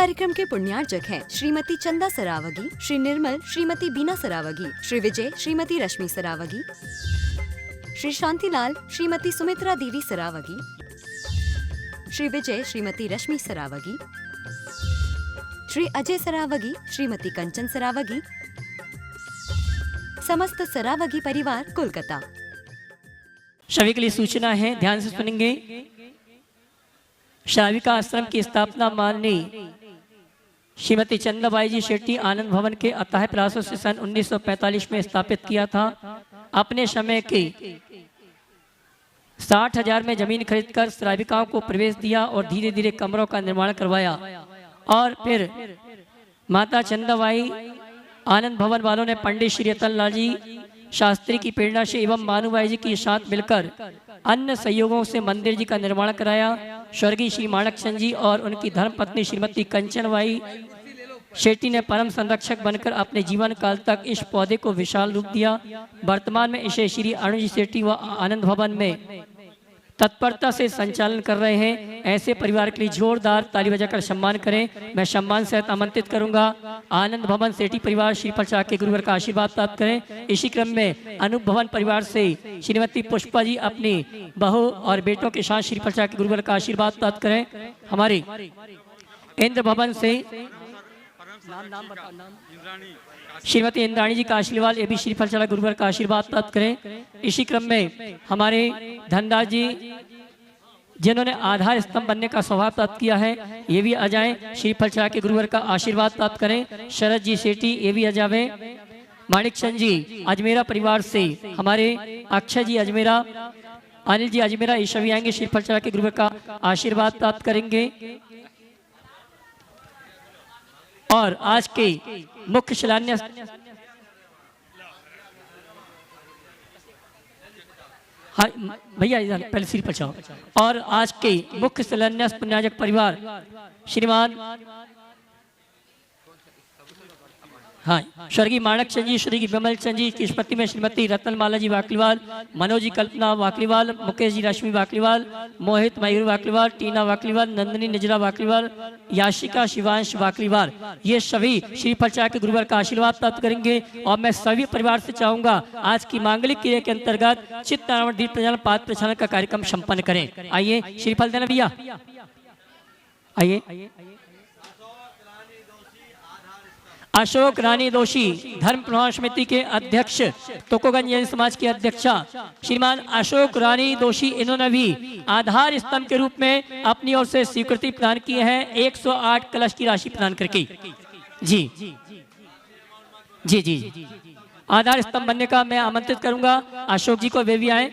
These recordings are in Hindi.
कार्यक्रम के पुण्यार्चक हैं श्रीमती चंदा सरावगी, श्री निर्मल श्रीमती बीना सरावगी, श्री विजय श्रीमती रश्मि सरावगी, श्री शांतिलाल श्रीमती सुमित्रा देवी सरावगी, श्री विजय श्रीमती रश्मि सरावगी, श्री अजय सरावगी श्रीमती कंचन सरावगी, समस्त सरावगी परिवार कोलकाता। सभी के लिए सूचना है, ध्यान से सुनेंगे। श्राविका आश्रम की स्थापना माननीय श्रीमती चंदाबाई जी शेट्टी आनंद भवन के अथाह प्रयासों से सन 1945 में स्थापित किया था। अपने समय के 60,000 में जमीन खरीदकर श्राविकाओं को प्रवेश दिया और धीरे धीरे कमरों का निर्माण करवाया और फिर माता चंदाबाई आनंद भवन वालों ने पंडित श्री रतनलाल जी शास्त्री की प्रेरणा से एवं मानुबाई जी के साथ मिलकर अन्य सहयोगों से मंदिर जी का निर्माण कराया। स्वर्गीय श्री माणकचंद जी और उनकी धर्मपत्नी श्रीमती कंचनबाई शेट्टी ने परम संरक्षक बनकर अपने जीवन काल तक इस पौधे को विशाल रूप दिया। वर्तमान में इसे श्री अरुण जी शेट्टी व आनंद भवन में तत्परता से संचालन कर रहे हैं। ऐसे परिवार के लिए जोरदार ताली बजाकर सम्मान करें। मैं सम्मान सहित आमंत्रित करूंगा आनंद भवन सेठी परिवार श्रीफल शाह के गुरुवर का आशीर्वाद प्राप्त करें। इसी क्रम में अनूप भवन परिवार से श्रीमती पुष्पा जी अपनी बहू और बेटों के साथ श्रीफल शाह के गुरुवर का आशीर्वाद प्राप्त करें। हमारे इंद्र भवन से श्रीमती इंद्राणी जी का आशीर्वाद, ये भी श्रीफल शाह गुरुवर का आशीर्वाद प्राप्त करें। इसी क्रम में हमारे धनदास जी जिन्होंने आधार स्तंभ बनने का स्वभाव प्राप्त किया है, ये भी आ जाएं, श्रीफल शाह के गुरुवर का आशीर्वाद प्राप्त करें। शरद जी शेट्टी ये भी आ जावे। माणिकचंद जी अजमेरा परिवार से हमारे अक्षय जी अजमेरा, अनिल जी अजमेरा, ये सभी आएंगे, श्रीफल शाह के गुरुवर का आशीर्वाद प्राप्त करेंगे। और आज के मुख्य शिलान्यास भैया पहले सिर पचाओ। और आज के मुख्य शिलान्यास पुण्याजक परिवार श्रीमान स्वर्गीय माणकचंद जी, श्री विमल चंद जी की स्मृति में श्रीमती रतनमाला जी वाकलीवाल, मनोज जी कल्पना वाकलीवाल, मुकेश जी रश्मि वाकलीवाल, मोहित मयूर वाकलीवाल, टीना वाकलीवाल, नंदनी निजरा वाकलीवाल, याशिका शिवांश वाकलीवाल, ये सभी श्रीफल शाह के गुरुवर का आशीर्वाद प्राप्त करेंगे। और मैं सभी परिवार से चाहूंगा आज की मांगलिक क्रिया के अंतर्गत चित्त नारायण दीप प्रज्वलन पाद प्रचालन का कार्यक्रम संपन्न करें। आइए श्रीफल देना भैया, आइए। अशोक रानी दोषी धर्म प्रवाह समिति के अध्यक्ष, तोकोगंज जैन समाज के अध्यक्षा श्रीमान अशोक रानी दोषी, इन्होंने भी आधार स्तंभ के रूप में अपनी ओर से स्वीकृति प्रदान की है 108 कलश की राशि प्रदान करके। जी जी जी आधार स्तंभ बनने का मैं आमंत्रित करूंगा अशोक जी को, वे भी आए।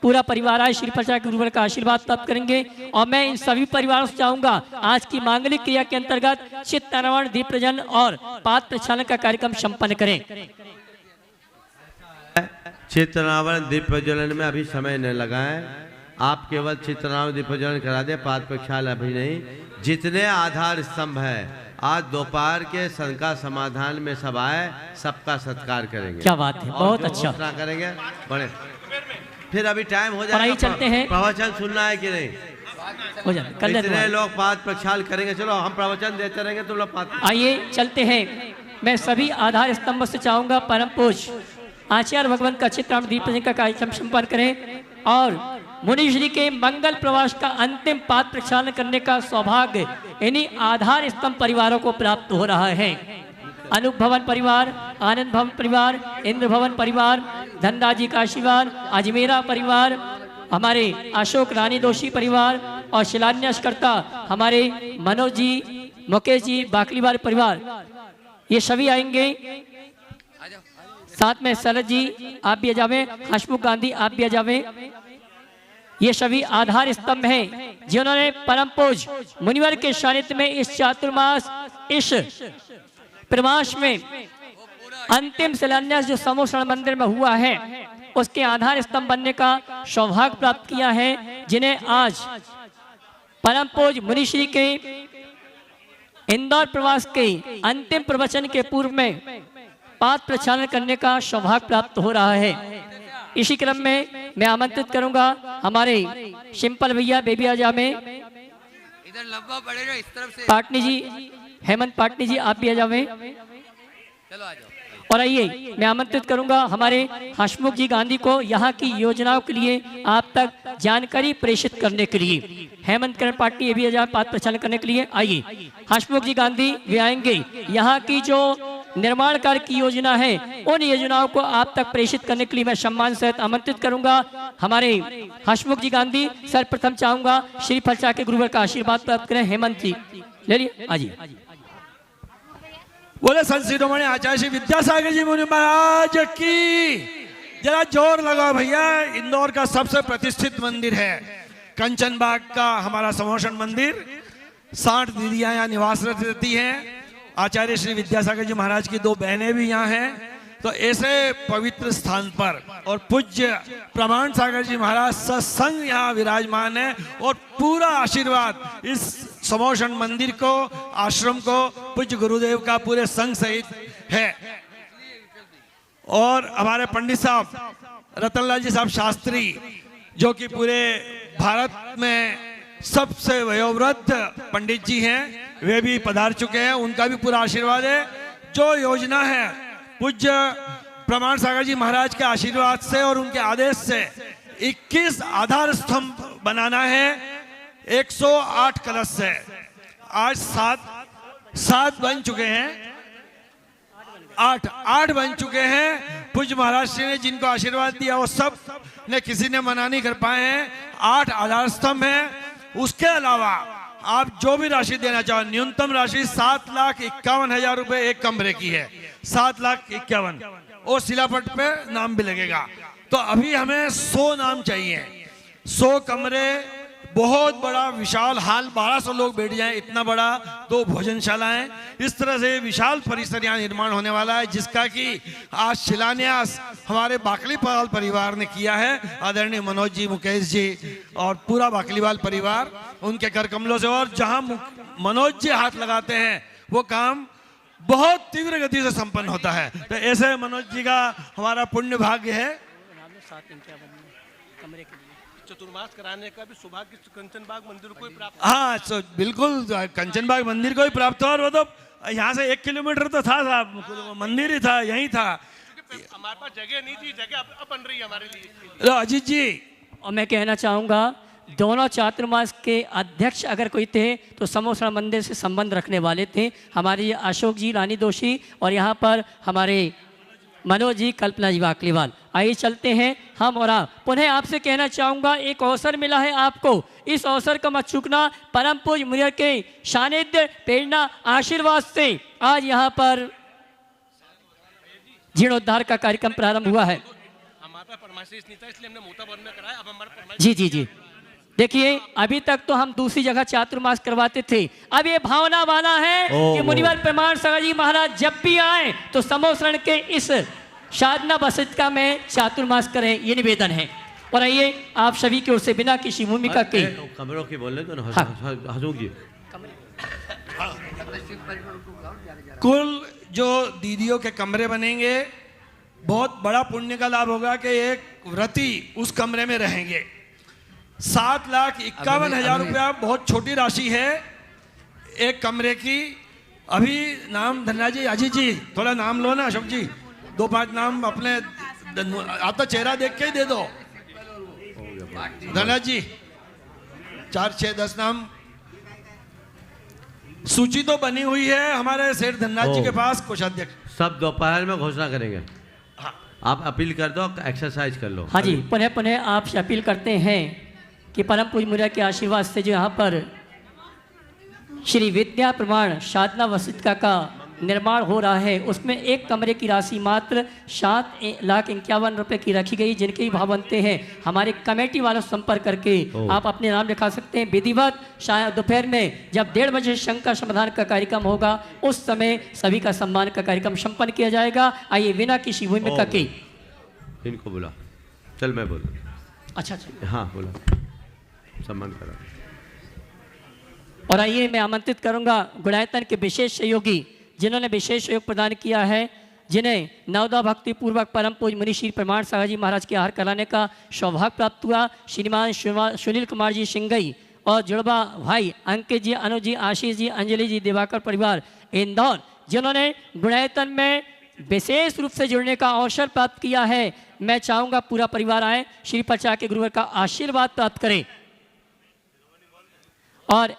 पूरा परिवार आए, श्रीफल शाह के गुरुवर का आशीर्वाद प्राप्त करेंगे। और मैं इन सभी परिवारों से चाहूंगा आज की मांगलिक क्रिया के अंतर्गत चित्त नारायण दीप प्रज्वलन और पाद प्रक्षालन का कार्यक्रम संपन्न करें। चित्त नारायण दीप प्रज्वलन में अभी समय न लगाएं, आप केवल चित्त नारायण दीप प्रज्वलन करा दें, पाद प्रक्षालन अभी नहीं। जितने आधार स्तंभ है आज दोपहर के शंका समाधान में सब आए, सबका सत्कार करेंगे। क्या बात है, बहुत अच्छा करेंगे। बड़े फिर अभी टाइम हो जाएगा, चलते हैं, प्रवचन सुनना है कि नहीं हो जाए, कितने लोग पाद प्रक्षाल करेंगे। चलो हम प्रवचन देते रहेंगे, तुम लोग पाद। आइए चलते हैं। मैं सभी आधार स्तंभ से चाहूंगा परम पूज्य आचार्य भगवान का चित्र दीप प्रज्वलन का कार्यक्रम संपन्न करें और मुनि श्री के मंगल प्रवास का अंतिम पाद प्रक्षालन करने का सौभाग्य इन्हीं आधार स्तंभ परिवारों को प्राप्त हो रहा है। अनूप भवन परिवार, आनंद भवन परिवार, इंद्र भवन परिवार, धनदाजी का आशीर्वाद, अजमेरा परिवार, हमारे अशोक रानी दोषी परिवार और शिलान्यासकर्ता हमारे मनोज जी, मुकेश जी बाकलीवाल परिवार, ये सभी आएंगे। साथ में शरद जी आप भी आ जावे, हसमुख गांधी आप भी आ जावे। ये सभी आधार स्तंभ हैं जिन्होंने परम पूज्य मुनिवर के सानिध्य में इस चातुर्मास, इस प्रवास में अंतिम शिलान्यास जो समोसण मंदिर में हुआ है उसके आधार स्तंभ बनने का सौभाग्य प्राप्त किया है, जिन्हें आज परम पूज्य मुनिश्री के इंदौर प्रवास के अंतिम प्रवचन के पूर्व में पाद प्रक्षालन करने का सौभाग्य प्राप्त हो रहा है। इसी क्रम में मैं आमंत्रित करूंगा हमारे सिंपल भैया बेबी आजा में लंबा पड़ेगा इस तरफ से। पाटनी जी, हेमंत पाटनी जी आप भी आ जावे। चलो आ जाओ। और आइए मैं आमंत्रित करूंगा हमारे हसमुख जी गांधी को यहाँ की योजनाओं के लिए आप तक जानकारी प्रेषित करने के लिए। हेमंत करण पाटनी ये भी आ जाए बात प्रचालन करने के लिए। आइए हसमुख जी गांधी वे आएंगे, यहाँ की जो निर्माण कार्य की योजना है उन योजनाओं को आप तक प्रेषित करने के लिए मैं सम्मान सहित आमंत्रित करूंगा हमारे हसमुख जी गांधी। सर्वप्रथम चाहूंगा श्री फलचा के गुरुवर का आशीर्वाद प्राप्त करें। हेमंत जी ले लिए आइए। बोले संत शिरोमणि आचार्य श्री विद्यासागर जी मुनि महाराज की। जरा जोर लगाओ भैया। इंदौर का सबसे प्रतिष्ठित मंदिर है कंचन बाग का हमारा समोषण मंदिर। 60 दीदियां यहाँ निवासरत रहती हैं। आचार्य श्री विद्यासागर जी महाराज की 2 बहनें भी यहाँ हैं। तो ऐसे पवित्र स्थान पर और पूज्य प्रमाण सागर जी महाराज सत्संग यहाँ विराजमान है और पूरा आशीर्वाद इस समोषण मंदिर को, आश्रम को, पूज्य गुरुदेव का पूरे संघ सहित है। और हमारे पंडित साहब रतनलाल जी साहब शास्त्री जो कि पूरे भारत में सबसे वयोवृद्ध पंडित जी हैं, वे भी पधार चुके हैं। उनका भी पूरा आशीर्वाद है। जो योजना है पूज्य प्रमाण सागर जी महाराज के आशीर्वाद से और उनके आदेश से 21 आधार स्तंभ बनाना है 108 कलश से। आज 7 बन चुके हैं, 8 बन चुके हैं। पूज्य महाराज श्री ने जिनको आशीर्वाद दिया वो सब ने किसी ने मना नहीं कर पाए हैं। 8 आधार स्तंभ हैं। उसके अलावा आप जो भी राशि देना चाहो, न्यूनतम राशि 7,51,000 रुपए एक कमरे की है। 7,51,000 और शिलापट पे नाम भी लगेगा। तो अभी हमें 100 नाम चाहिए। 100 कमरे, बहुत बड़ा विशाल हाल, 1200 लोग बैठ जाएं इतना बड़ा, 2 भोजनशालाएं, इस तरह से विशाल परिसर यहाँ निर्माण होने वाला है जिसका कि आज शिलान्यास हमारे बाकलीवाल परिवार ने किया है। आदरणीय मनोज जी, मुकेश जी और पूरा बाकलीवाल परिवार उनके कर कमलों से। और जहाँ मनोज जी हाथ लगाते हैं वो काम बहुत तीव्र गति से संपन्न होता है। तो ऐसे मनोज जी का हमारा पुण्य भाग्य है। चतुर्मास कराने का भी सौभाग्य कंचन बाग मंदिर को ही प्राप्त। हाँ तो बिल्कुल कंचन बाग मंदिर को ही प्राप्त हुआ। और वो तो यहाँ से 1 किलोमीटर तो था साहब, मंदिर ही था, यही था। हमारे पास जगह नहीं थी, जगह अब बन रही है हमारे लिए। अजीत जी, और मैं कहना चाहूँगा दोनों चातुर्मास के अध्यक्ष अगर कोई थे तो समोसण मंदिर से संबंध रखने वाले थे हमारे अशोक जी रानी दोषी और यहाँ पर हमारे मनोज जी, कल्पना जी बाकलीवाल। आइए चलते हैं हम और आप। पुनः आपसे कहना चाहूँगा एक अवसर मिला है आपको, इस अवसर का मत चूकना। परम पूज्य मुनिवर के सानिध्य, प्रेरणा, आशीर्वाद से आज यहाँ पर जीर्णोद्धार का कार्यक्रम प्रारंभ हुआ है। हमारा परमाशिष नहीं था इसलिए हमने मोताबर में कराया। अब हमारा जी देखिए अभी तक तो हम दूसरी जगह चातुर्मास करवाते थे। अब ये भावना वाला है कि मुनिवर प्रमाण सागर जी महाराज जब भी आए तो समोसरण के इस साधना बसिका में चातुर्मास करें, ये निवेदन है। और आइए आप सभी की ओर से बिना किसी भूमिका के कमरों की बोल रहे हसूंगी। कुल जो दीदियों के कमरे बनेंगे बहुत बड़ा पुण्य का लाभ होगा कि एक व्रती उस कमरे में रहेंगे। 7,51,000 रुपया बहुत छोटी राशि है एक कमरे की। अभी नाम धन्ना जी, अजीत जी थोड़ा नाम लो ना, अशोक जी 2-5 नाम अपने, आप तो चेहरा देख के ही दे दो। धन्ना जी 4-6-10 नाम सूची तो बनी हुई है हमारे सेठ धन्ना जी के पास, कोषाध्यक्ष। सब दोपहर में घोषणा करेंगे। आप अपील कर दो, एक्सरसाइज कर लो। हाँ जी, पुनः आपसे अपील करते हैं कि परम पूज्य मुनिवर के आशीर्वाद से जो यहाँ पर श्री विद्या प्रमाण साधना वसिका का निर्माण हो रहा है उसमें एक कमरे की राशि मात्र 7,51,000 रुपये की रखी गई। जिनके भी भाव बनते हैं हमारे कमेटी वालों से संपर्क करके आप अपने नाम लिखा सकते हैं। विधिवत शायद दोपहर में जब 1:30 बजे शंका समाधान का कार्यक्रम होगा उस समय सभी का सम्मान का कार्यक्रम संपन्न किया जाएगा। आइए बिना किसी भूमिका के इनको बुला। चल मैं बोल। अच्छा हाँ बोला, सम्मान करा। और आइए मैं आमंत्रित करूंगा गुणायतन के विशेष सहयोगी जिन्होंने विशेष सहयोग प्रदान किया है, जिन्हें नवदा भक्ति पूर्वक परम पूज्य मुनि श्री प्रमाण सागर जी महाराज के आहार कराने का सौभाग्य प्राप्त हुआ। श्रीमान सुनील कुमार जी सिंगई और जुड़वा भाई अंकित जी, अनुज जी, आशीष जी, अंजलि जी, दिवाकर परिवार इंदौर, जिन्होंने गुणायतन में विशेष रूप से जुड़ने का अवसर प्राप्त किया है। मैं चाहूँगा पूरा परिवार आए, श्री प्रचार के गुरुवर का आशीर्वाद प्राप्त करें और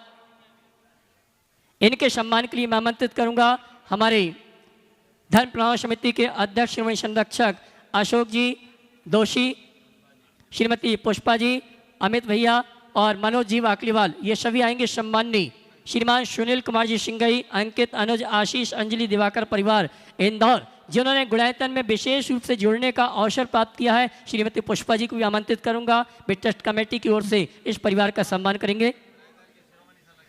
इनके सम्मान के लिए मैं आमंत्रित करूंगा हमारे धर्म प्रणाम समिति के अध्यक्ष श्रीमती संरक्षक अशोक जी दोषी, श्रीमती पुष्पा जी, अमित भैया और मनोज जी वाकलीवाल, ये सभी आएंगे। सम्माननीय श्रीमान सुनील कुमार जी सिंगई, अंकित, अनुज, आशीष, अंजलि, दिवाकर परिवार इंदौर, जिन्होंने गुणायतन में विशेष रूप से जुड़ने का अवसर प्राप्त किया है। श्रीमती पुष्पा जी को भी आमंत्रित करूंगा। वे ट्रस्ट कमेटी की ओर से इस परिवार का सम्मान करेंगे।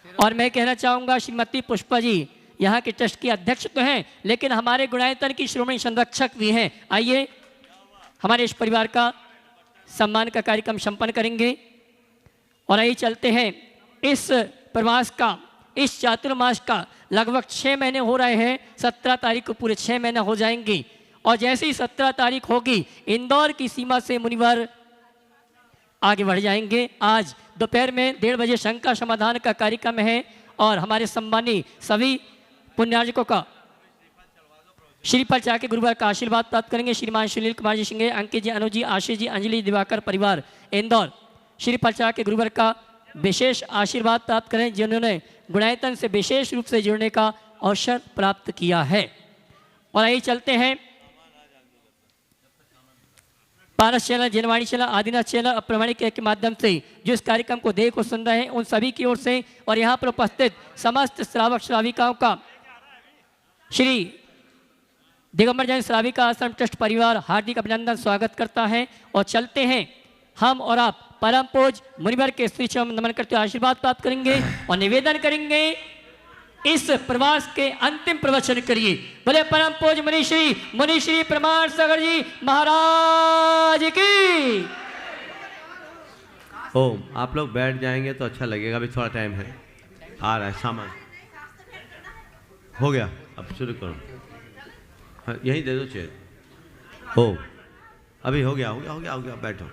और मैं कहना चाहूँगा श्रीमती पुष्पा जी यहाँ के ट्रस्ट की अध्यक्ष तो हैं, लेकिन हमारे गुणायतन की श्रोमणी संरक्षक भी हैं। आइए हमारे इस परिवार का सम्मान का कार्यक्रम संपन्न करेंगे। और आइए चलते हैं, इस प्रवास का, इस चातुर्मास का लगभग 6 महीने हो रहे हैं। 17 तारीख को पूरे 6 महीने हो जाएंगे और जैसे ही 17 तारीख होगी इंदौर की सीमा से मुनिवर आगे बढ़ जाएंगे। आज दोपहर में 1:30 बजे शंका समाधान का कार्यक्रम है और हमारे सम्मानी सभी पुण्यार्जकों का श्रीफल चढ़ा के गुरुवार का आशीर्वाद प्राप्त करेंगे। श्रीमान सुनील कुमार जी सिंह, अंकित जी, अनुज जी, आशीष जी, अंजलि, दिवाकर परिवार इंदौर श्रीफल चढ़ा के गुरुवार का विशेष आशीर्वाद प्राप्त करें, जिन्होंने गुणायतन से विशेष रूप से जुड़ने का अवसर प्राप्त किया है। और आइए चलते हैं, Paras channel, Janvani channel, Adinath channel और प्रमाणिक के माध्यम से जो इस कार्यक्रम को देख और सुन रहे हैं, उन सभी की ओर से और यहाँ पर उपस्थित समस्त श्रावक श्राविकाओं का श्री दिगंबर जैन श्राविका आश्रम ट्रस्ट परिवार हार्दिक अभिनंदन स्वागत करता है। और चलते हैं, हम और आप परम पूज मुनिवर के श्री चरण नमन करते हुए आशीर्वाद प्राप्त करेंगे और निवेदन करेंगे इस प्रवास के अंतिम प्रवचन करिए। बोले परम पूज मुनिश्री प्रमाण सागर जी महाराज की। ओम। आप लोग बैठ जाएंगे तो अच्छा लगेगा, अभी थोड़ा टाइम है, आ रहा है सामान। हो गया, अब शुरू करो। हाँ, यहीं दे दो चेयर। ओम। अभी हो गया, बैठो।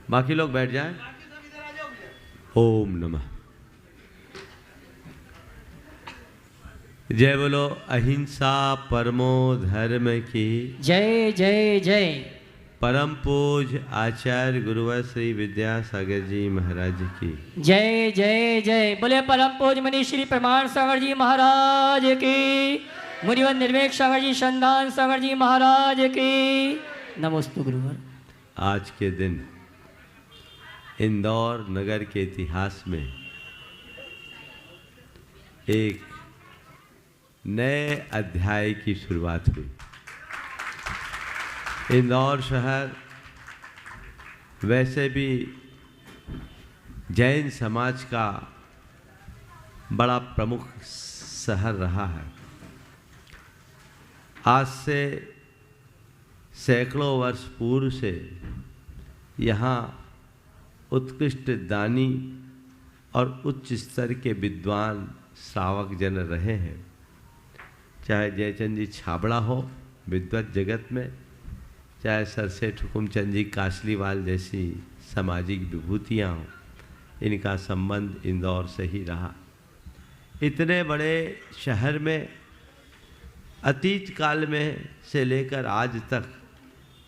बाकी लोग बैठ जाएं। ओम नमः। जय बोलो अहिंसा परमो धर्म की जय जय जय। परम पूज आचार्य गुरुवर श्री विद्यासागर जी महाराज की जय जय जय। बोले परम पूज मुनि श्री प्रमाण सागर जी महाराज की, मुनिवर निर्वेक सागर जी, संदान सागर जी महाराज की। नमोस्तु गुरुवर। आज के दिन इंदौर नगर के इतिहास में एक नए अध्याय की शुरुआत हुई। इंदौर शहर वैसे भी जैन समाज का बड़ा प्रमुख शहर रहा है। आज से सैकड़ों वर्ष पूर्व से यहाँ उत्कृष्ट दानी और उच्च स्तर के विद्वान श्रावक जन रहे हैं। चाहे जयचंद जी छाबड़ा हो विद्वत जगत में, चाहे सरसेठ हुकुमचंद जी कासलीवाल जैसी सामाजिक विभूतियाँ हों, इनका संबंध इंदौर से ही रहा। इतने बड़े शहर में अतीत काल में से लेकर आज तक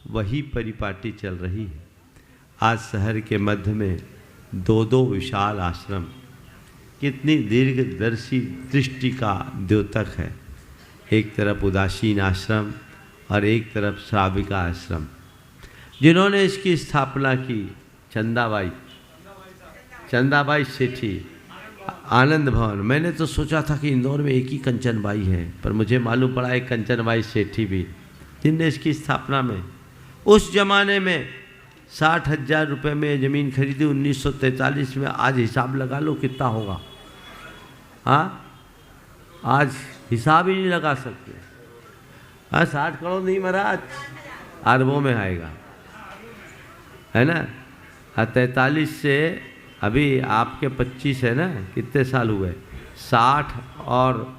वही परिपाटी चल रही है। आज शहर के मध्य में 2 विशाल आश्रम, कितनी दीर्घदर्शी दृष्टि का द्योतक है। एक तरफ उदासीन आश्रम और एक तरफ श्राविका आश्रम। जिन्होंने इसकी स्थापना की, चंदाबाई सेठी, आनंद भवन। मैंने तो सोचा था कि इंदौर में एक ही कंचनबाई है, पर मुझे मालूम पड़ा एक कंचनबाई सेठी भी, जिनने इसकी स्थापना में उस जमाने में 60,000 रुपये में ज़मीन खरीदी 1943 में। आज हिसाब लगा लो कितना होगा। हाँ, आज हिसाब ही नहीं लगा सकते। हाँ, 60 करोड़ नहीं महाराज, अरबों में आएगा, है ना। 43 से अभी आपके 25 है ना, कितने साल हुए? 60 और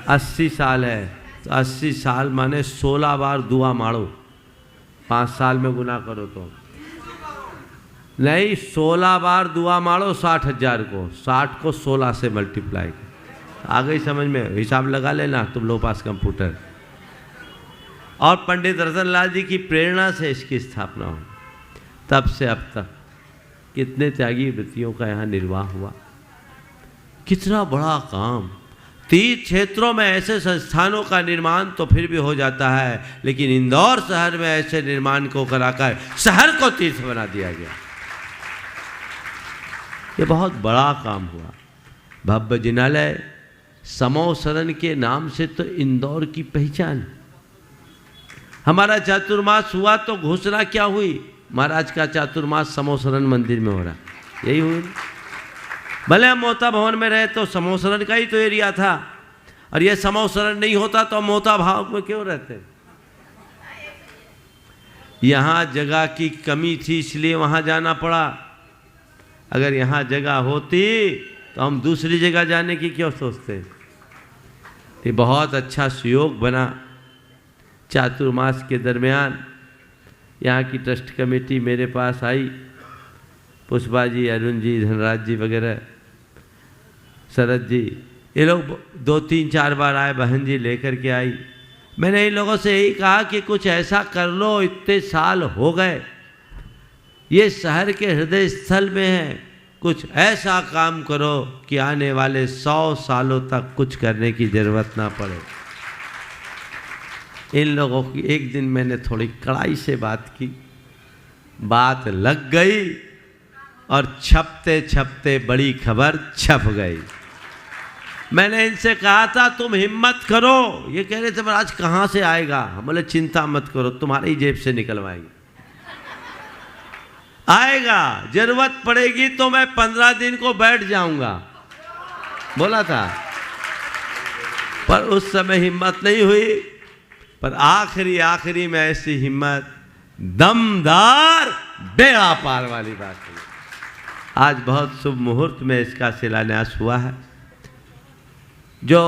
80 साल है, तो 80 साल माने 16 बार दुआ मारो, 5 साल में गुना करो तो नहीं, 16 बार दुआ मारो 60,000 को, 60 को 16 से मल्टीप्लाई कर। आ गई समझ में? हिसाब लगा लेना तुम लोग पास कंप्यूटर। और पंडित रतनलाल जी की प्रेरणा से इसकी स्थापना हुई। तब से अब तक कितने त्यागी वृत्तियों का यहाँ निर्वाह हुआ। कितना बड़ा काम। 30 क्षेत्रों में ऐसे संस्थानों का निर्माण तो फिर भी हो जाता है, लेकिन इंदौर शहर में ऐसे निर्माण को कराकर शहर को तीर्थ बना दिया गया। ये बहुत बड़ा काम हुआ। भव्य जिनालय समोसरण के नाम से तो इंदौर की पहचान। हमारा चातुर्मास हुआ तो घोषणा क्या हुई? महाराज का चातुर्मास समोसरण मंदिर में हो रहा, यही हुई। भले हम मोता भवन में रहे तो समोसरण का ही तो एरिया था, और ये समोसरण नहीं होता तो मोता भाव में क्यों रहते? यहाँ जगह की कमी थी इसलिए वहाँ जाना पड़ा। अगर यहाँ जगह होती तो हम दूसरी जगह जाने की क्यों सोचते? ये बहुत अच्छा सुयोग बना। चातुर्मास के दरमियान यहाँ की ट्रस्ट कमेटी मेरे पास आई, पुष्पा जी, अरुण जी, धनराज जी वगैरह, शरद जी, ये लोग 2-3-4 बार आए, बहन जी लेकर के आई। मैंने इन लोगों से यही कहा कि कुछ ऐसा कर लो, इतने साल हो गए, ये शहर के हृदय स्थल में है, कुछ ऐसा काम करो कि आने वाले 100 सालों तक कुछ करने की जरूरत ना पड़े। इन लोगों की एक दिन मैंने थोड़ी कड़ाई से बात की, बात लग गई और छपते छपते बड़ी खबर छप गई। मैंने इनसे कहा था तुम हिम्मत करो। ये कह रहे थे महाराज कहाँ से आएगा? हम बोले चिंता मत करो, तुम्हारी जेब से निकलवाएंगे। आएगा, जरूरत पड़ेगी तो मैं 15 दिन को बैठ जाऊंगा, बोला था। पर उस समय हिम्मत नहीं हुई। पर आखिरी में ऐसी हिम्मत, दमदार बेड़ा पार वाली बात हुई। आज बहुत शुभ मुहूर्त में इसका शिलान्यास हुआ है। जो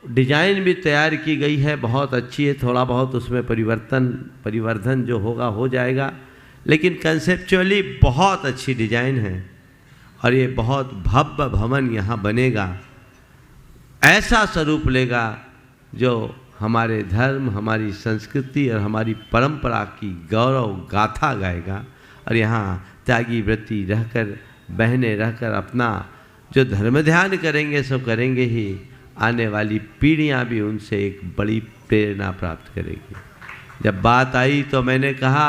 डिजाइन भी तैयार की गई है बहुत अच्छी है, थोड़ा बहुत उसमें परिवर्धन जो होगा हो जाएगा, लेकिन कंसेप्चुअली बहुत अच्छी डिजाइन है। और ये बहुत भव्य भवन यहाँ बनेगा, ऐसा स्वरूप लेगा जो हमारे धर्म, हमारी संस्कृति और हमारी परंपरा की गौरव गाथा गाएगा। और यहाँ त्यागी व्रती रहकर, बहनें रहकर अपना जो धर्म ध्यान करेंगे सो करेंगे ही, आने वाली पीढ़ियाँ भी उनसे एक बड़ी प्रेरणा प्राप्त करेगी। जब बात आई तो मैंने कहा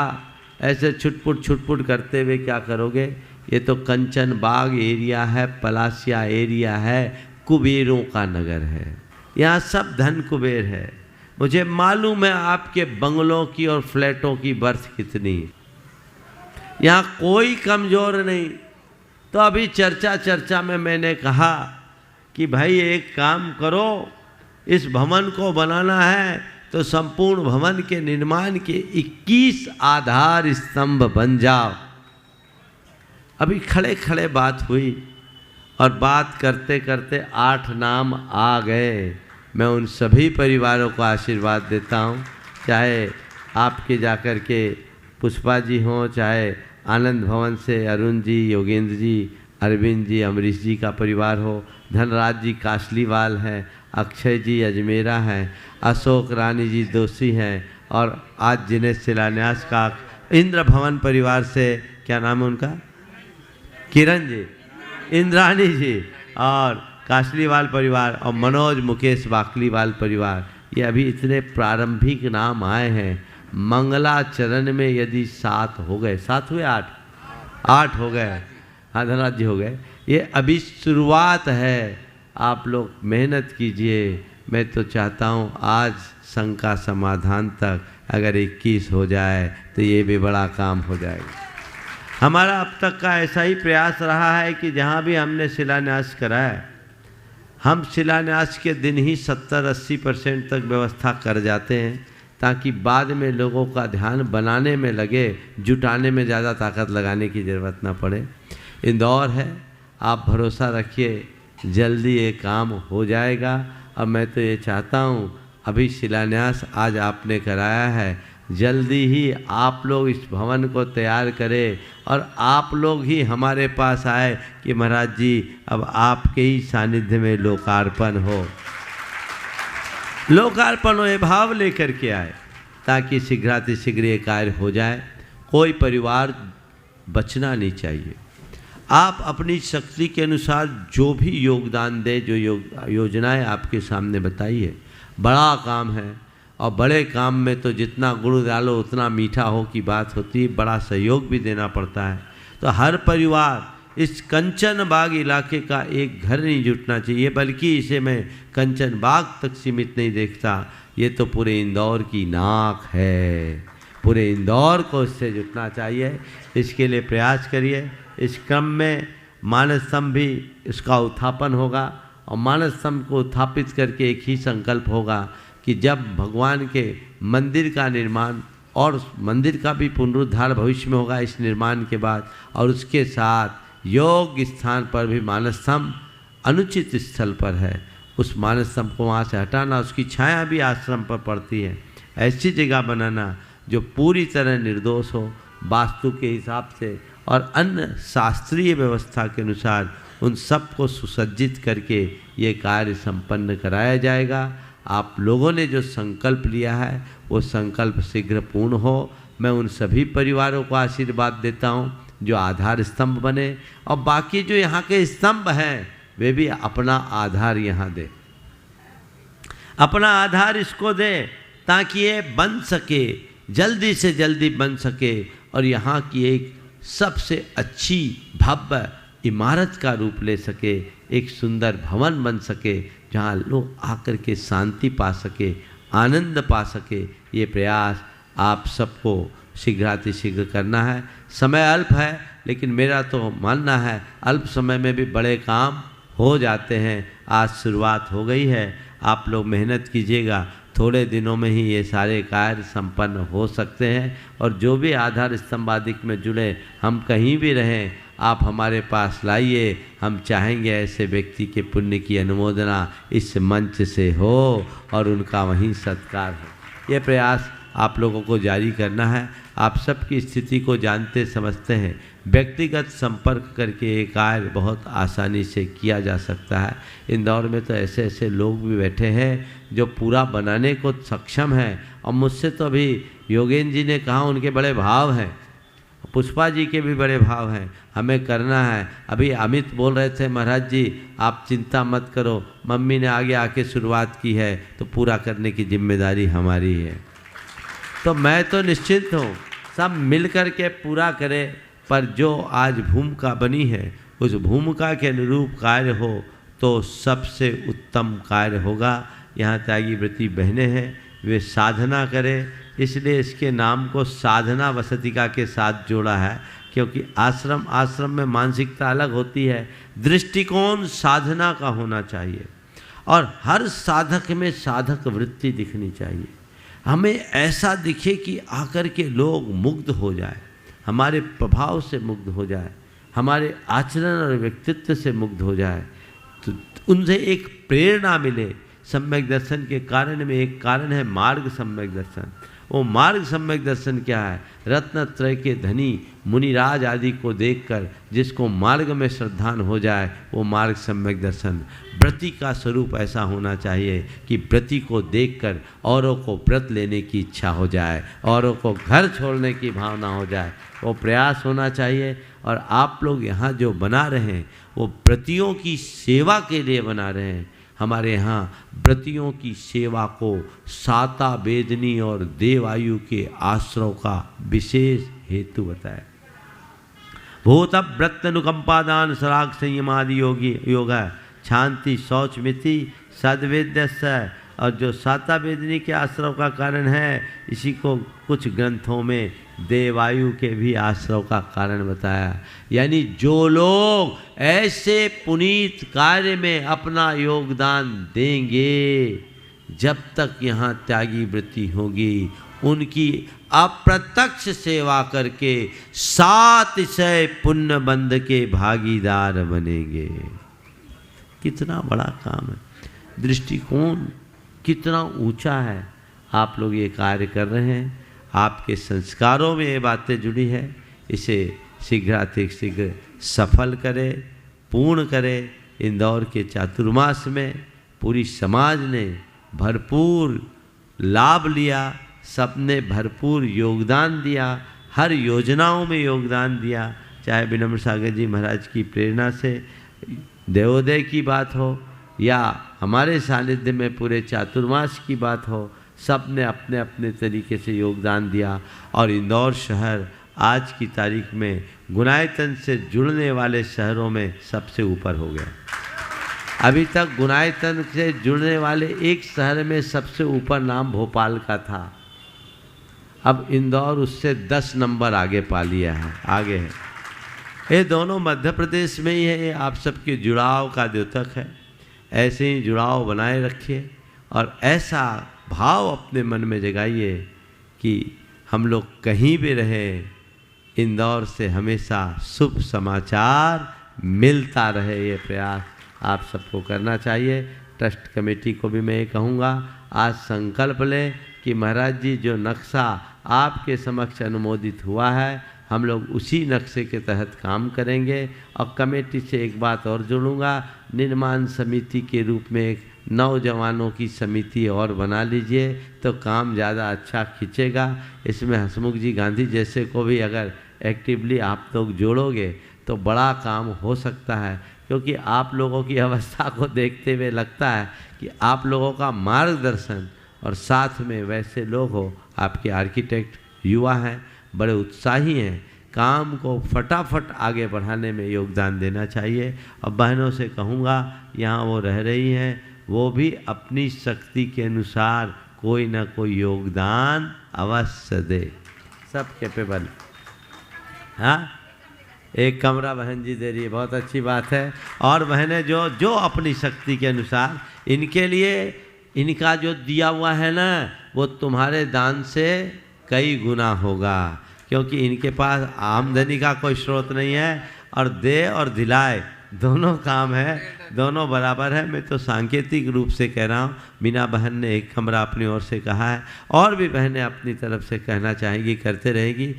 ऐसे छुटपुट करते हुए क्या करोगे? ये तो कंचन बाग एरिया है, पलासिया एरिया है, कुबेरों का नगर है, यहाँ सब धन कुबेर है। मुझे मालूम है आपके बंगलों की और फ्लैटों की बर्थ कितनी, यहाँ कोई कमज़ोर नहीं। तो अभी चर्चा में मैंने कहा कि भाई एक काम करो, इस भवन को बनाना है तो संपूर्ण भवन के निर्माण के 21 आधार स्तंभ बन जाओ। अभी खड़े बात हुई और बात करते करते 8 नाम आ गए। मैं उन सभी परिवारों को आशीर्वाद देता हूँ, चाहे आपके जाकर के पुष्पा जी हों, चाहे आनंद भवन से अरुण जी, योगेंद्र जी, अरविंद जी, अमरीश जी का परिवार हो, धनराज जी कासलीवाल हैं, अक्षय जी अजमेरा हैं, अशोक रानी जी दोषी हैं, और आज जिन्हें शिलान्यास का इंद्र भवन परिवार से, क्या नाम है उनका, किरण जी, इंद्रानी जी, और कासलीवाल परिवार, और मनोज मुकेश बाकलीवाल परिवार, ये अभी इतने प्रारंभिक नाम आए हैं। मंगलाचरण में यदि 7 हो गए, 7 हुए, 8 हो गए, हाँ धनराज जी हो गए। ये अभी शुरुआत है, आप लोग मेहनत कीजिए। मैं तो चाहता हूँ आज संघ का समाधान तक अगर 21 हो जाए तो ये भी बड़ा काम हो जाएगा। हमारा अब तक का ऐसा ही प्रयास रहा है कि जहाँ भी हमने शिलान्यास कराया, हम शिलान्यास के दिन ही 70-80% तक व्यवस्था कर जाते हैं, ताकि बाद में लोगों का ध्यान बनाने में लगे, जुटाने में ज़्यादा ताकत लगाने की ज़रूरत ना पड़े। इंदौर है, आप भरोसा रखिए, जल्दी ये काम हो जाएगा। अब मैं तो ये चाहता हूँ, अभी शिलान्यास आज आपने कराया है, जल्दी ही आप लोग इस भवन को तैयार करें और आप लोग ही हमारे पास आए कि महाराज जी अब आपके ही सानिध्य में लोकार्पण हो। लोकार्पण हो ये भाव लेकर के आए ताकि शीघ्रातिशीघ्र ये कार्य हो जाए। कोई परिवार बचना नहीं चाहिए। आप अपनी शक्ति के अनुसार जो भी योगदान दे, जो योजनाएं आपके सामने बताइए, बड़ा काम है और बड़े काम में तो जितना गुड़ डालो उतना मीठा हो की बात होती है, बड़ा सहयोग भी देना पड़ता है। तो हर परिवार इस कंचन बाग इलाके का एक घर नहीं जुटना चाहिए, बल्कि इसे मैं कंचन बाग तक सीमित नहीं देखता, ये तो पूरे इंदौर की नाक है, पूरे इंदौर को इससे जुटना चाहिए। इसके लिए प्रयास करिए। इस क्रम में मानस स्तंभ भी इसका उत्थापन होगा और मानस स्तंभ को उत्थापित करके एक ही संकल्प होगा कि जब भगवान के मंदिर का निर्माण और मंदिर का भी पुनरुद्धार भविष्य में होगा इस निर्माण के बाद, और उसके साथ योग्य स्थान पर भी मानस स्तंभ अनुचित स्थल पर है, उस मानस स्तंभ को वहाँ से हटाना, उसकी छाया भी आश्रम पर पड़ती है, ऐसी जगह बनाना जो पूरी तरह निर्दोष हो, वास्तु के हिसाब से और अन्य शास्त्रीय व्यवस्था के अनुसार उन सब को सुसज्जित करके ये कार्य संपन्न कराया जाएगा। आप लोगों ने जो संकल्प लिया है वो संकल्प शीघ्र पूर्ण हो। मैं उन सभी परिवारों को आशीर्वाद देता हूँ जो आधार स्तंभ बने, और बाकी जो यहाँ के स्तंभ हैं वे भी अपना आधार यहाँ दे, अपना आधार इसको दे ताकि ये बन सके, जल्दी से जल्दी बन सके और यहाँ की एक सबसे अच्छी भव्य इमारत का रूप ले सके, एक सुंदर भवन बन सके जहाँ लोग आकर के शांति पा सके, आनंद पा सके। ये प्रयास आप सबको शीघ्रातिशीघ्र करना है। समय अल्प है, लेकिन मेरा तो मानना है अल्प समय में भी बड़े काम हो जाते हैं। आज शुरुआत हो गई है, आप लोग मेहनत कीजिएगा, थोड़े दिनों में ही ये सारे कार्य संपन्न हो सकते हैं। और जो भी आधार स्तंभादिक में जुड़े, हम कहीं भी रहें, आप हमारे पास लाइए। हम चाहेंगे ऐसे व्यक्ति के पुण्य की अनुमोदना इस मंच से हो और उनका वहीं सत्कार हो। ये प्रयास आप लोगों को जारी करना है। आप सबकी स्थिति को जानते समझते हैं, व्यक्तिगत संपर्क करके ये कार्य बहुत आसानी से किया जा सकता है। इंदौर में तो ऐसे ऐसे लोग भी बैठे हैं जो पूरा बनाने को सक्षम हैं, और मुझसे तो अभी योगेंद्र जी ने कहा उनके बड़े भाव हैं, पुष्पा जी के भी बड़े भाव हैं, हमें करना है। अभी अमित बोल रहे थे महाराज जी आप चिंता मत करो, मम्मी ने आगे आके शुरुआत की है तो पूरा करने की जिम्मेदारी हमारी है। तो मैं तो निश्चिंत हूँ, सब मिल कर के पूरा करें, पर जो आज भूमिका बनी है उस भूमिका के अनुरूप कार्य हो तो सबसे उत्तम कार्य होगा। यहाँ त्यागी व्रती बहनें हैं, वे साधना करें, इसलिए इसके नाम को साधना वसतिका के साथ जोड़ा है, क्योंकि आश्रम में मानसिकता अलग होती है, दृष्टिकोण साधना का होना चाहिए और हर साधक में साधक वृत्ति दिखनी चाहिए। हमें ऐसा दिखे कि आकर के लोग मुग्ध हो जाए, हमारे प्रभाव से मुग्ध हो जाए, हमारे आचरण और व्यक्तित्व से मुग्ध हो जाए, तो उनसे एक प्रेरणा मिले। सम्यक दर्शन के कारण में एक कारण है मार्ग सम्यक दर्शन। वो मार्ग सम्यक दर्शन क्या है? रत्नत्रय के धनी मुनिराज आदि को देखकर जिसको मार्ग में श्रद्धान हो जाए वो मार्ग सम्यक दर्शन। व्रती का स्वरूप ऐसा होना चाहिए कि व्रती को देखकर औरों को व्रत लेने की इच्छा हो जाए, औरों को घर छोड़ने की भावना हो जाए, वो प्रयास होना चाहिए। और आप लोग यहाँ जो बना रहे हैं वो व्रतियों की सेवा के लिए बना रहे हैं। हमारे यहाँ व्रतियों की सेवा को साता वेदनी और देवायु के आश्रव का विशेष हेतु बताया। भूत व्रत अनुकंपादान सराग संयमादि योगी योग है, शांति शौच मिति सद्वेद्य। और जो साता वेदनी के आश्रव का कारण है, इसी को कुछ ग्रंथों में देवायु के भी आश्रव का कारण बताया। यानी जो लोग ऐसे पुनीत कार्य में अपना योगदान देंगे, जब तक यहाँ त्यागी वृत्ति होगी, उनकी अप्रत्यक्ष सेवा करके 700 पुण्य बंध के भागीदार बनेंगे। कितना बड़ा काम है, दृष्टिकोण कितना ऊंचा है। आप लोग ये कार्य कर रहे हैं, आपके संस्कारों में ये बातें जुड़ी है, इसे शीघ्रातिशीघ्र सफल करे, पूर्ण करे। इंदौर के चातुर्मास में पूरी समाज ने भरपूर लाभ लिया, सबने भरपूर योगदान दिया, हर योजनाओं में योगदान दिया, चाहे विनम्र सागर जी महाराज की प्रेरणा से देवोदय की बात हो या हमारे सानिध्य में पूरे चातुर्मास की बात हो, सब ने अपने अपने तरीके से योगदान दिया और इंदौर शहर आज की तारीख में गुणायतन से जुड़ने वाले शहरों में सबसे ऊपर हो गया। अभी तक गुणायतन से जुड़ने वाले एक शहर में सबसे ऊपर नाम भोपाल का था, अब इंदौर उससे 10 नंबर आगे पा लिया है, आगे है। ये दोनों मध्य प्रदेश में ही है, ये आप सबके जुड़ाव का द्योतक है। ऐसे ही जुड़ाव बनाए रखिए और ऐसा भाव अपने मन में जगाइए कि हम लोग कहीं भी रहें, इंदौर से हमेशा शुभ समाचार मिलता रहे। ये प्रयास आप सबको करना चाहिए। ट्रस्ट कमेटी को भी मैं ये कहूँगा, आज संकल्प लें कि महाराज जी जो नक्शा आपके समक्ष अनुमोदित हुआ है, हम लोग उसी नक्शे के तहत काम करेंगे। और कमेटी से एक बात और जोड़ूंगा, निर्माण समिति के रूप में एक नौजवानों की समिति और बना लीजिए तो काम ज़्यादा अच्छा खींचेगा। इसमें हसमुख जी गांधी जैसे को भी अगर एक्टिवली आप लोग जोड़ोगे तो बड़ा काम हो सकता है, क्योंकि आप लोगों की अवस्था को देखते हुए लगता है कि आप लोगों का मार्गदर्शन और साथ में वैसे लोग हो, आपके आर्किटेक्ट युवा हैं, बड़े उत्साही हैं, काम को फटाफट आगे बढ़ाने में योगदान देना चाहिए। और बहनों से कहूँगा, यहाँ वो रह रही हैं, वो भी अपनी शक्ति के अनुसार कोई ना कोई योगदान अवश्य दे, सब कैपेबल। हाँ, एक कमरा बहन जी दे रही है, बहुत अच्छी बात है। और बहनें जो अपनी शक्ति के अनुसार, इनके लिए इनका जो दिया हुआ है ना, वो तुम्हारे दान से कई गुना होगा, क्योंकि इनके पास आमदनी का कोई स्रोत नहीं है और दे और दिलाए दोनों काम है, दोनों बराबर है। मैं तो सांकेतिक रूप से कह रहा हूँ। मीना बहन ने एक कमरा अपनी ओर से कहा है, और भी बहनें अपनी तरफ से कहना चाहेंगी, करते रहेगी।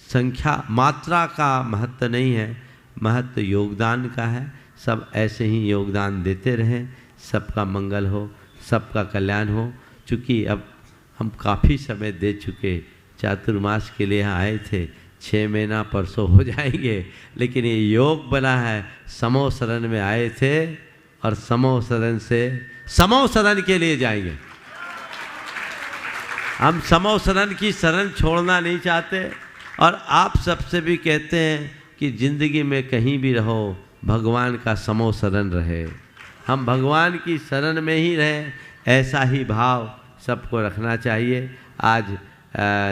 संख्या मात्रा का महत्व नहीं है, महत्व योगदान का है। सब ऐसे ही योगदान देते रहें, सबका मंगल हो, सबका कल्याण हो। चूँकि अब हम काफ़ी समय दे चुके, चातुर्मास के लिए आए थे, 6 महीना परसों हो जाएंगे, लेकिन ये योग बना है। समो शरण में आए थे और समो शरण से समो शरण के लिए जाएंगे। हम समो शरण की शरण छोड़ना नहीं चाहते और आप सबसे भी कहते हैं कि जिंदगी में कहीं भी रहो, भगवान का समो शरण रहे, हम भगवान की शरण में ही रहें, ऐसा ही भाव सबको रखना चाहिए। आज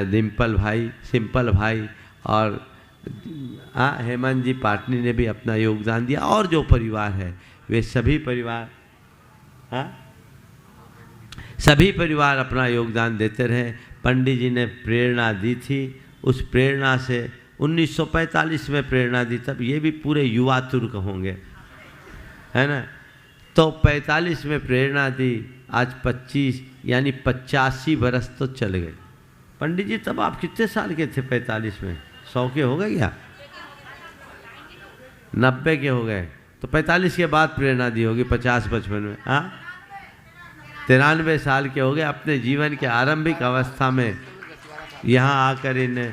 डिम्पल भाई, सिंपल भाई और हेमंत जी पाटनी ने भी अपना योगदान दिया, और जो परिवार है वे सभी परिवार सभी परिवार अपना योगदान देते रहे। पंडित जी ने प्रेरणा दी थी, उस प्रेरणा से 1945 में प्रेरणा दी, तब ये भी पूरे युवा तुर्क होंगे, है ना। तो 45 में प्रेरणा दी, आज 25 यानी 85 बरस तो चल गए। पंडित जी तब आप कितने साल के थे 45 में? 100 के हो गए क्या? 90 के हो गए, तो 45 के बाद प्रेरणा दी होगी 50-55 में। हाँ, 93 साल के हो गए। अपने जीवन के आरंभिक अवस्था में यहाँ आकर इन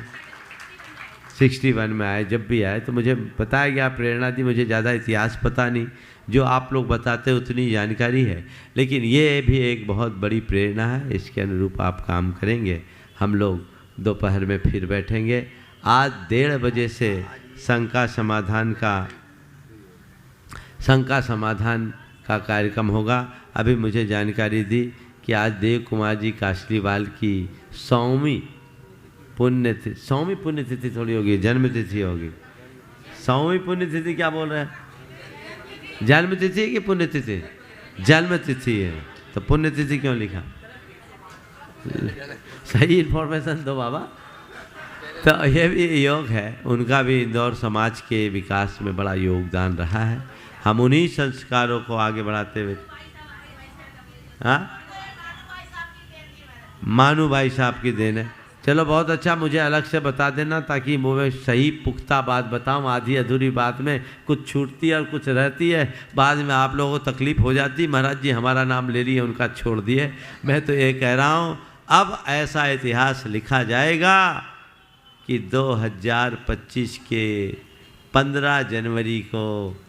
61 में आए। जब भी आए तो मुझे बताया गया, प्रेरणा दी। मुझे ज़्यादा इतिहास पता नहीं, जो आप लोग बताते उतनी जानकारी है, लेकिन ये भी एक बहुत बड़ी प्रेरणा है। इसके अनुरूप आप काम करेंगे। हम लोग दोपहर में फिर बैठेंगे। आज 1:30 बजे से शंका समाधान का कार्यक्रम होगा। अभी मुझे जानकारी दी कि आज देव कुमार जी काशलीवाल की 100वीं पुण्यतिथि थोड़ी होगी, जन्मतिथि होगी। 100वीं पुण्यतिथि क्या बोल रहे हैं? जन्मतिथि है कि पुण्यतिथि? जन्मतिथि है, तो पुण्यतिथि क्यों लिखा? सही इन्फॉर्मेशन दो बाबा। तो ये भी योग है, उनका भी इंदौर समाज के विकास में बड़ा योगदान रहा है। हम उन्हीं संस्कारों को आगे बढ़ाते हुए, हाँ, मानू भाई साहब की देन है। चलो बहुत अच्छा, मुझे अलग से बता देना ताकि मैं सही पुख्ता बात बताऊं। आधी अधूरी बात में कुछ छूटती है और कुछ रहती है, बाद में आप लोगों को तकलीफ़ हो जाती। महाराज जी हमारा नाम ले लिए, उनका छोड़ दिए। मैं तो ये कह रहा हूँ अब ऐसा इतिहास लिखा जाएगा कि 2025 के 15 जनवरी को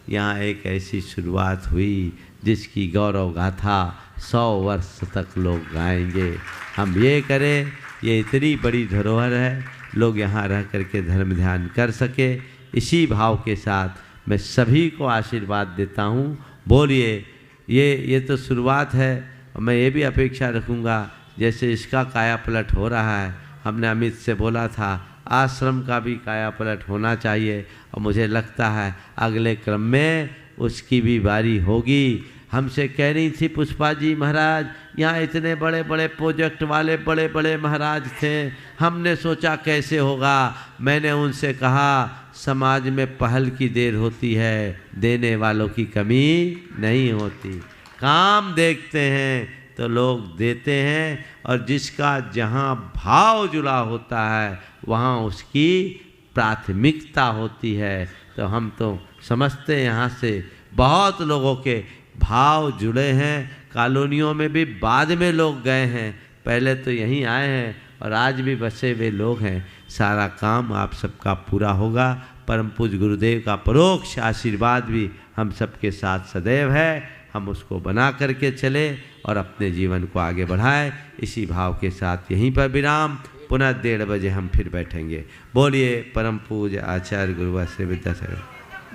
यहाँ एक ऐसी शुरुआत हुई जिसकी गौरव गाथा 100 वर्ष तक लोग गाएंगे। हम ये करें, ये इतनी बड़ी धरोहर है, लोग यहाँ रह करके धर्म ध्यान कर सके। इसी भाव के साथ मैं सभी को आशीर्वाद देता हूँ। बोलिए, ये तो शुरुआत है। मैं ये भी अपेक्षा रखूँगा जैसे इसका काया पलट हो रहा है, हमने अमित से बोला था आश्रम का भी काया पलट होना चाहिए, और मुझे लगता है अगले क्रम में उसकी भी बारी होगी। हमसे कह रही थी पुष्पा जी महाराज यहाँ इतने बड़े बड़े प्रोजेक्ट वाले बड़े बड़े महाराज थे, हमने सोचा कैसे होगा। मैंने उनसे कहा समाज में पहल की देर होती है, देने वालों की कमी नहीं होती। काम देखते हैं तो लोग देते हैं, और जिसका जहाँ भाव जुड़ा होता है वहाँ उसकी प्राथमिकता होती है। तो हम तो समझते हैं यहाँ से बहुत लोगों के भाव जुड़े हैं, कॉलोनियों में भी बाद में लोग गए हैं, पहले तो यहीं आए हैं और आज भी बसे हुए लोग हैं। सारा काम आप सबका पूरा होगा। परम पूज्य गुरुदेव का परोक्ष आशीर्वाद भी हम सबके साथ सदैव है, हम उसको बना करके चले और अपने जीवन को आगे बढ़ाएं। इसी भाव के साथ यहीं पर विराम। पुनः 1:30 बजे हम फिर बैठेंगे। बोलिए परम पूज्य आचार्य गुरुवर श्री विद्यासागर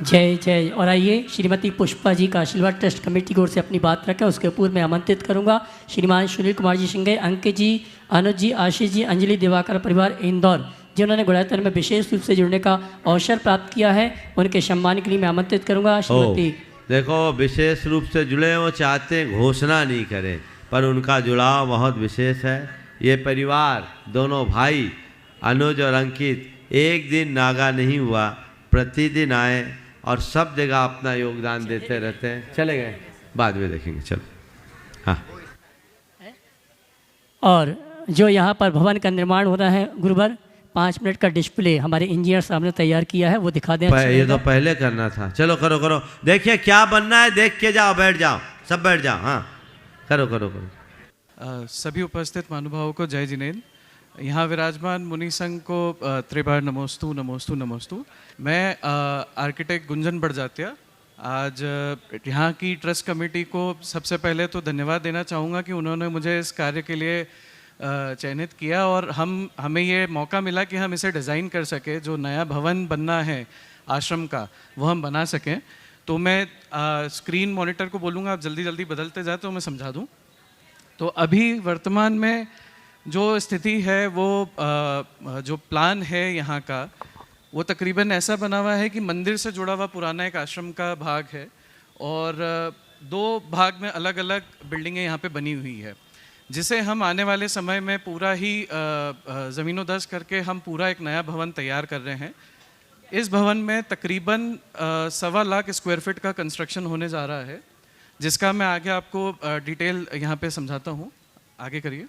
जय जय। और आइए श्रीमती पुष्पा जी का आशीर्वाद ट्रस्ट कमेटी की ओर से अपनी बात रखें। उसके पूर्व मैं आमंत्रित करूंगा श्रीमान सुनील कुमार जी सिंघे, अंकित जी, अनुज जी, आशीष जी, अंजलि दिवाकर परिवार इंदौर, जिन्होंने गुड़ायतन में विशेष रूप से जुड़ने का अवसर प्राप्त किया है, उनके सम्मान के लिए मैं आमंत्रित करूँगा। श्रीमती देखो विशेष रूप से जुड़े, वो चाहते हैं घोषणा नहीं करें, पर उनका जुड़ाव बहुत विशेष है। ये परिवार दोनों भाई अनुज और अंकित एक दिन नागा नहीं हुआ, प्रतिदिन आए और सब जगह अपना योगदान देते रहते हैं। चले गए, बाद में देखेंगे। चलो हाँ। और जो यहाँ पर भवन का निर्माण हो रहा है गुरुवर, 5 मिनट का डिस्प्ले हमारे इंजीनियर साहब ने तैयार किया है, वो दिखा दें। ये तो पहले करना था। चलो करो करो, देखिए क्या बनना है, देख के जाओ, बैठ जाओ, सब बैठ जाओ। हाँ करो करो करो। सभी उपस्थित महानुभावों को जय जिनेन्द्र। यहाँ विराजमान मुनि संघ को त्रिबार नमोस्तु नमोस्तु नमोस्तु। मैं आर्किटेक्ट गुंजन बड़जात्या आज यहाँ की ट्रस्ट कमेटी को सबसे पहले तो धन्यवाद देना चाहूँगा कि उन्होंने मुझे इस कार्य के लिए चयनित किया और हमें ये मौका मिला कि हम इसे डिज़ाइन कर सके। जो नया भवन बनना है आश्रम का वो हम बना सकें। तो मैं स्क्रीन मॉनिटर को बोलूँगा आप जल्दी जल्दी बदलते जाए तो मैं समझा दूँ। तो अभी वर्तमान में जो स्थिति है वो जो प्लान है यहाँ का वो तकरीबन ऐसा बना हुआ है कि मंदिर से जुड़ा हुआ पुराना एक आश्रम का भाग है और 2 भाग में अलग अलग बिल्डिंगें यहाँ पे बनी हुई है, जिसे हम आने वाले समय में पूरा ही ज़मीनोदस्त करके हम पूरा एक नया भवन तैयार कर रहे हैं। इस भवन में तकरीबन 1.25 लाख स्क्वायर फीट का कंस्ट्रक्शन होने जा रहा है, जिसका मैं आगे आपको डिटेल यहाँ पे समझाता हूँ। आगे करिए।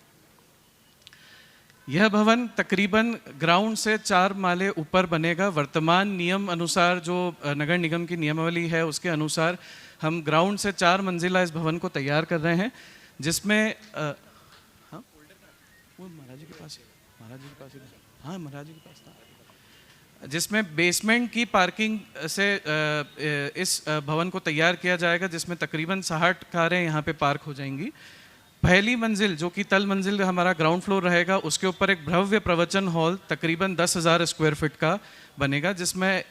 यह भवन तकरीबन ग्राउंड से 4 माले ऊपर बनेगा। वर्तमान नियम अनुसार जो नगर निगम की नियमावली है उसके अनुसार हम ग्राउंड से 4 मंजिला इस भवन को तैयार कर रहे हैं, जिसमें हाँ वो महाराज जी के पास हाँ महाराज जी के पास था, जिसमें बेसमेंट की पार्किंग से इस भवन को तैयार किया जाएगा, जिसमें तकरीबन 60 कारें यहाँ पे पार्क हो जाएंगी। पहली मंजिल जो कि तल मंजिल हमारा ग्राउंड फ्लोर रहेगा, उसके ऊपर एक भव्य प्रवचन हॉल तकरीबन 10,000 स्क्वायर फीट का बनेगा, जिसमें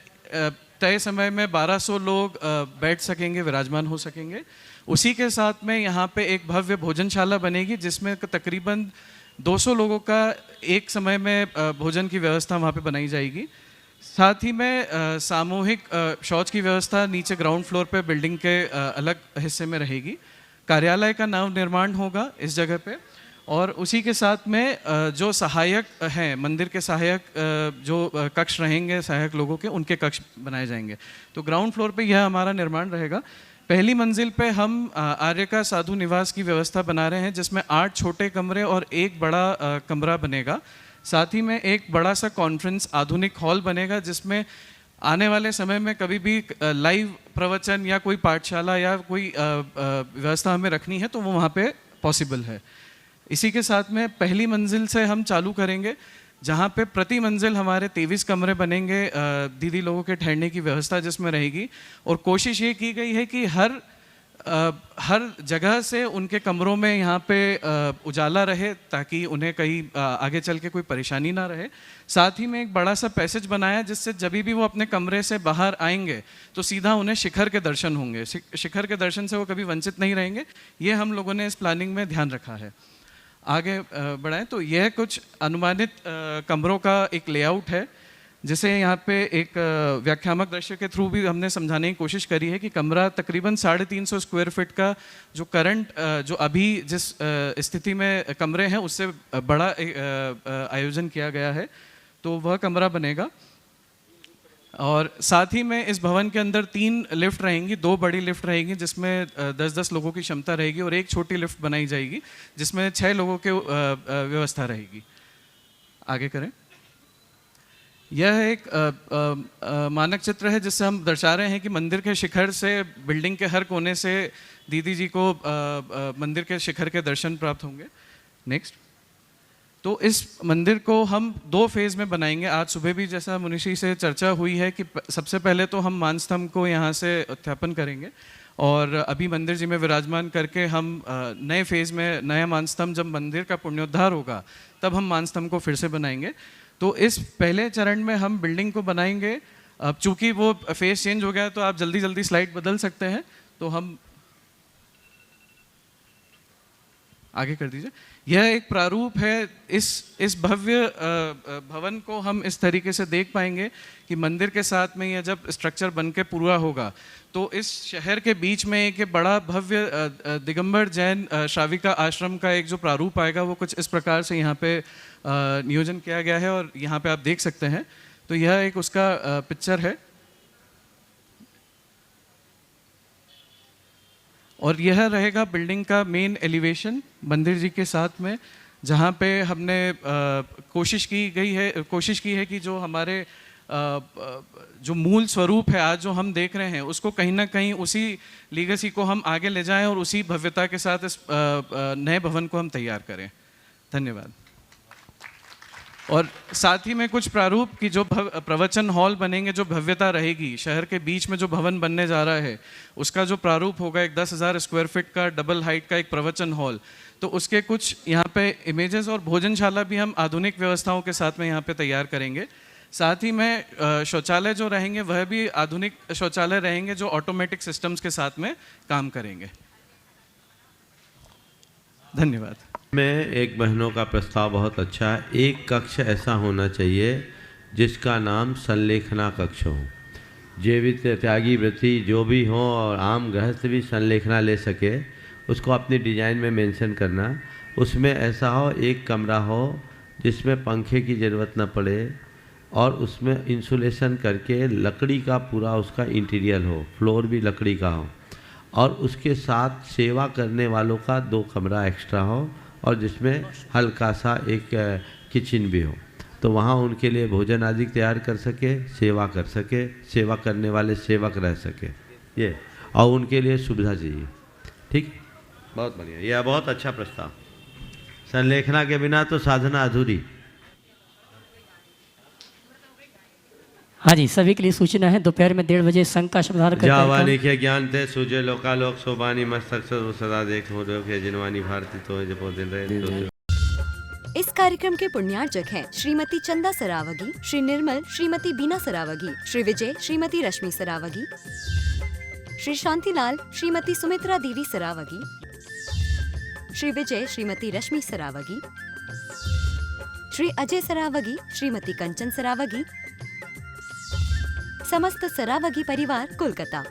तय समय में 1200 लोग बैठ सकेंगे, विराजमान हो सकेंगे। उसी के साथ में यहाँ पे एक भव्य भोजनशाला बनेगी, जिसमें तकरीबन 200 लोगों का एक समय में भोजन की व्यवस्था वहाँ पे बनाई जाएगी। साथ ही में सामूहिक शौच की व्यवस्था नीचे ग्राउंड फ्लोर पे बिल्डिंग के अलग हिस्से में रहेगी। कार्यालय का नव निर्माण होगा इस जगह पे, और उसी के साथ में जो सहायक हैं मंदिर के सहायक जो कक्ष रहेंगे सहायक लोगों के, उनके कक्ष बनाए जाएंगे। तो ग्राउंड फ्लोर पे यह हमारा निर्माण रहेगा। पहली मंजिल पे हम आर्य का साधु निवास की व्यवस्था बना रहे हैं, जिसमें 8 छोटे कमरे और 1 बड़ा कमरा बनेगा, साथ ही में एक बड़ा सा कॉन्फ्रेंस आधुनिक हॉल बनेगा, जिसमें आने वाले समय में कभी भी लाइव प्रवचन या कोई पाठशाला या कोई व्यवस्था हमें रखनी है तो वो वहाँ पे पॉसिबल है। इसी के साथ में पहली मंजिल से हम चालू करेंगे, जहाँ पे प्रति मंजिल हमारे 23 कमरे बनेंगे, दीदी लोगों के ठहरने की व्यवस्था जिसमें रहेगी। और कोशिश ये की गई है कि हर जगह से उनके कमरों में यहाँ पे उजाला रहे, ताकि उन्हें कहीं आगे चल के कोई परेशानी ना रहे। साथ ही में एक बड़ा सा पैसेज बनाया, जिससे जब भी वो अपने कमरे से बाहर आएंगे तो सीधा उन्हें शिखर के दर्शन होंगे। शिखर के दर्शन से वो कभी वंचित नहीं रहेंगे। ये हम लोगों ने इस प्लानिंग में ध्यान रखा है। आगे बढ़ाएं तो यह कुछ अनुमानित कमरों का एक लेआउट है, जिसे यहाँ पे एक व्याख्यात्मक दृश्य के थ्रू भी हमने समझाने की कोशिश करी है कि कमरा तकरीबन 350 स्क्वायर फीट का जो करंट जो अभी जिस स्थिति में कमरे हैं उससे बड़ा आयोजन किया गया है, तो वह कमरा बनेगा। और साथ ही में इस भवन के अंदर 3 लिफ्ट रहेंगी, 2 बड़ी लिफ्ट रहेंगी जिसमें 10-10 लोगों की क्षमता रहेगी, और एक छोटी लिफ्ट बनाई जाएगी जिसमें 6 लोगों के व्यवस्था रहेगी। आगे करें। यह एक मानक चित्र है जिससे हम दर्शा रहे हैं कि मंदिर के शिखर से, बिल्डिंग के हर कोने से दीदी जी को मंदिर के शिखर के दर्शन प्राप्त होंगे। नेक्स्ट। तो इस मंदिर को हम 2 फेज़ में बनाएंगे। आज सुबह भी जैसा मुनिशी से चर्चा हुई है कि सबसे पहले तो हम मानस्तंभ को यहाँ से उत्थापन करेंगे, और अभी मंदिर जी में विराजमान करके हम नए फेज़ में नया मानस्तंभ, जब मंदिर का पुण्योद्धार होगा तब हम मानस्तंभ को फिर से बनाएंगे। तो इस पहले चरण में हम बिल्डिंग को बनाएंगे। अब चूंकि वो फेज़ चेंज हो गया तो आप जल्दी जल्दी स्लाइड बदल सकते हैं, तो हम आगे कर दीजिए। यह एक प्रारूप है। इस भव्य भवन को हम इस तरीके से देख पाएंगे कि मंदिर के साथ में यह जब स्ट्रक्चर बन के पूरा होगा तो इस शहर के बीच में एक बड़ा भव्य दिगंबर जैन श्राविका आश्रम का एक जो प्रारूप आएगा वो कुछ इस प्रकार से यहाँ पे नियोजन किया गया है, और यहाँ पे आप देख सकते हैं। तो यह एक उसका पिक्चर है, और यह रहेगा बिल्डिंग का मेन एलिवेशन मंदिर जी के साथ में, जहाँ पे हमने कोशिश की है कि जो हमारे जो मूल स्वरूप है आज जो हम देख रहे हैं उसको कहीं ना कहीं उसी लीगेसी को हम आगे ले जाएं और उसी भव्यता के साथ इस नए भवन को हम तैयार करें। धन्यवाद। और साथ ही में कुछ प्रारूप की जो प्रवचन हॉल बनेंगे, जो भव्यता रहेगी, शहर के बीच में जो भवन बनने जा रहा है उसका जो प्रारूप होगा एक 10,000 स्क्वायर फीट का डबल हाइट का एक प्रवचन हॉल, तो उसके कुछ यहाँ पे इमेजेस और भोजनशाला भी हम आधुनिक व्यवस्थाओं के साथ में यहाँ पे तैयार करेंगे। साथ ही में शौचालय जो रहेंगे वह भी आधुनिक शौचालय रहेंगे जो ऑटोमेटिक सिस्टम्स के साथ में काम करेंगे। धन्यवाद। में एक बहनों का प्रस्ताव बहुत अच्छा है। एक कक्ष ऐसा होना चाहिए जिसका नाम संलेखना कक्ष हो। जीवित त्यागी व्रती जो भी हो और आम गृहस्थ भी संलेखना ले सके, उसको अपनी डिजाइन में मेंशन करना। उसमें ऐसा हो एक कमरा हो जिसमें पंखे की ज़रूरत न पड़े, और उसमें इंसुलेशन करके लकड़ी का पूरा उसका इंटीरियर हो, फ्लोर भी लकड़ी का हो, और उसके साथ सेवा करने वालों का 2 कमरा एक्स्ट्रा हो, और जिसमें हल्का सा एक किचन भी हो, तो वहाँ उनके लिए भोजन आदि तैयार कर सके, सेवा कर सके, सेवा करने वाले सेवक रह सके, ये और उनके लिए सुविधा चाहिए। ठीक, बहुत बढ़िया, यह बहुत अच्छा प्रस्ताव। संलेखना के बिना तो साधना अधूरी। हाँ जी, सभी के लिए सूचना है, दोपहर में 1:30 बजे संघ का शब्दार्थ जावानी के ज्ञान थे सूझे लोकालोक सोबानी मस्तक सदा देख हो के जिनवानी भारती तो जपो दिन रहे। इस कार्यक्रम के पुण्यार्चक हैं श्रीमती चंदा सरावगी, श्री निर्मल श्रीमती बीना सरावगी, श्री विजय श्रीमती रश्मि सरावगी, श्री शांतिलाल श्रीमती सुमित्रा देवी सरावगी, श्री विजय श्रीमती रश्मि सरावगी, श्री अजय सरावगी श्रीमती कंचन सरावगी, समस्त सरावगी परिवार कोलकाता।